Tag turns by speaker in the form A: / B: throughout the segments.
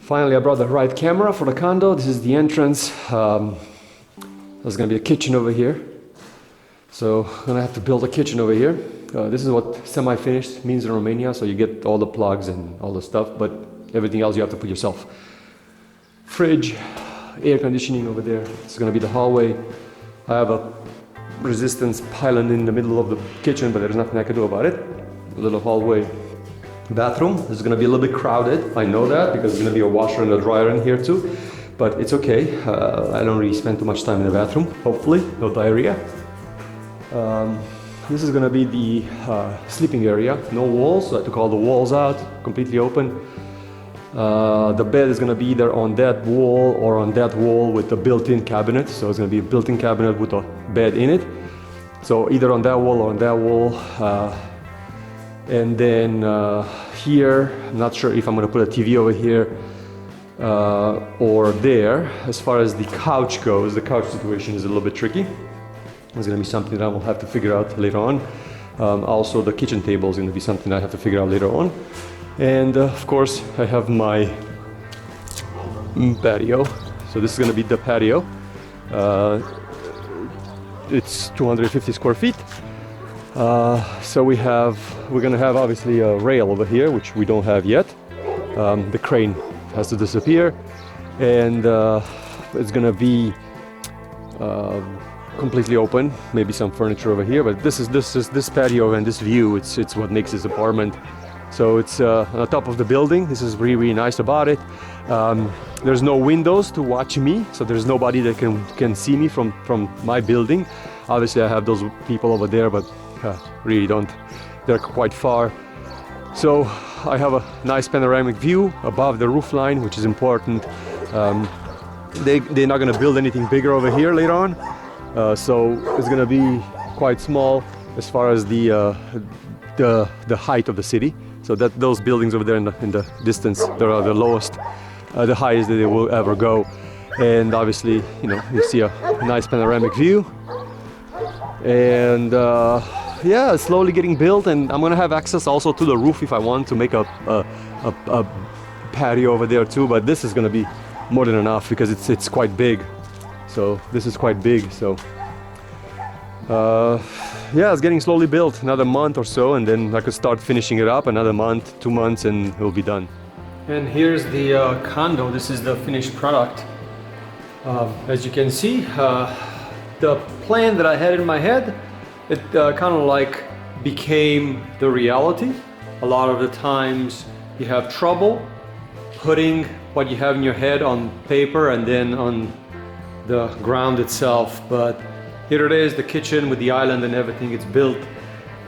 A: Finally, I brought the right camera for the condo. This is the entrance. There's gonna be a kitchen over here. So I'm gonna have to build a kitchen over here. This is what semi-finished means in Romania. So you get all the plugs and all the stuff, but everything else you have to put yourself. Fridge, air conditioning over there. This is gonna be the hallway. I have a resistance pylon in the middle of the kitchen, but there's nothing I can do about it. A little hallway. Bathroom. This is gonna be a little bit crowded. I know that because there's gonna be a washer and a dryer in here too, but it's okay. I don't really spend too much time in the bathroom. Hopefully, no diarrhea. This is gonna be the sleeping area. No walls. So I took all the walls out, completely open. The bed is gonna be either on that wall or on that wall with a built-in cabinet. So it's gonna be a built-in cabinet with a bed in it. So either on that wall or on that wall. And then here, I'm not sure if I'm gonna put a TV over here or there. As far as the couch goes, the couch situation is a little bit tricky. It's gonna be something that I will have to figure out later on. Also, the kitchen table is gonna be something I have to figure out later on. And of course, I have my patio. So this is gonna be the patio. It's 250 square feet. So we're gonna have obviously a rail over here, which we don't have yet. The crane has to disappear, and it's gonna be completely open. Maybe some furniture over here, but this patio and this view. It's what makes this apartment. So it's on the top of the building. This is really nice about it. There's no windows to watch me, so there's nobody that can see me from my building. Obviously, I have those people over there, but really don't. They're quite far. So I have a nice panoramic view above the roof line, which is important. They're not going to build anything bigger over here later on, so it's going to be quite small as far as the height of the city. So that those buildings over there in the distance, they're the lowest, the highest that they will ever go. And obviously, you see a nice panoramic view. And yeah, it's slowly getting built, and I'm gonna have access also to the roof if I want to make a patio over there too. But this is gonna be more than enough because it's quite big. So this is quite big. So yeah, it's getting slowly built. Another month or so, and then I could start finishing it up. Another month, 2 months, and it'll be done. And here's the condo. This is the finished product. As you can see, the plan that I had in my head, it kind of like became the reality. A lot of the times you have trouble putting what you have in your head on paper and then on the ground itself. But here it is, the kitchen with the island and everything. It's built.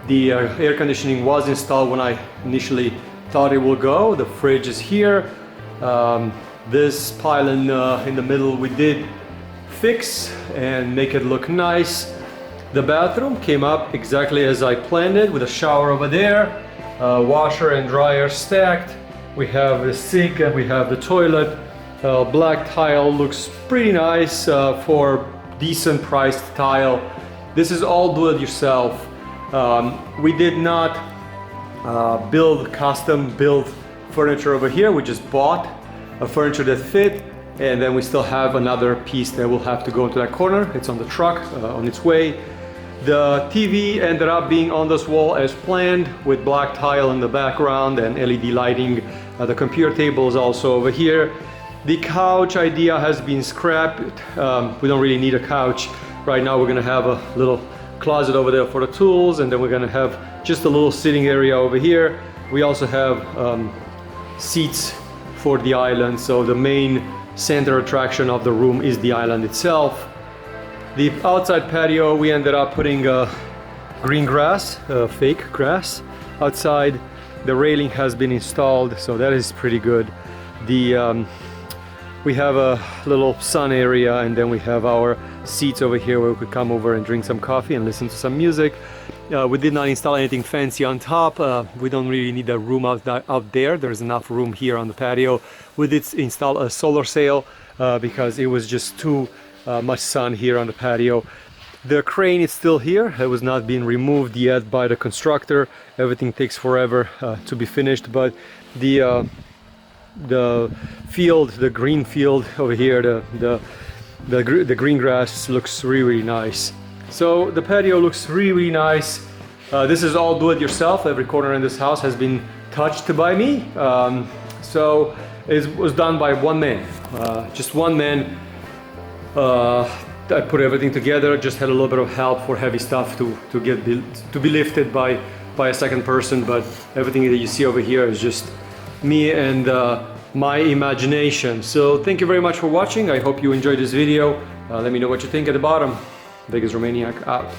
A: The air conditioning was installed when I initially thought it will go. The fridge is here. This pylon in the middle we did fix and make it look nice. The bathroom came up exactly as I planned it, with a shower over there, washer and dryer stacked. We have the sink and we have the toilet. Black tile looks pretty nice for decent priced tile. This is all do it yourself. We did not build custom built furniture over here. We just bought a furniture that fit, and then we still have another piece that will have to go into that corner. It's on the truck, on its way. The TV ended up being on this wall as planned, with black tile in the background and LED lighting. The computer table is also over here. The couch idea has been scrapped. We don't really need a couch. Right now we're gonna have a little closet over there for the tools, and then we're gonna have just a little sitting area over here. We also have seats for the island, so the main center attraction of the room is the island itself. The outside patio, we ended up putting green grass, fake grass outside. The railing has been installed, so that is pretty good. We have a little sun area, and then we have our seats over here where we could come over and drink some coffee and listen to some music. We did not install anything fancy on top. We don't really need a room out there. There's enough room here on the patio. We did install a solar sail because it was just too much sun here on the patio. The crane is still here. It was not being removed yet by the constructor. Everything takes forever to be finished, but the field, the green field over here, the green grass looks really nice. So the patio looks really nice. This is all do-it-yourself. Every corner in this house has been touched by me. So it was done by one man, just one man. I put everything together. Just had a little bit of help for heavy stuff to be lifted by a second person. But everything that you see over here is just me and my imagination. So thank you very much for watching. I hope you enjoyed this video. Let me know what you think at the bottom. Vegas Romaniac out.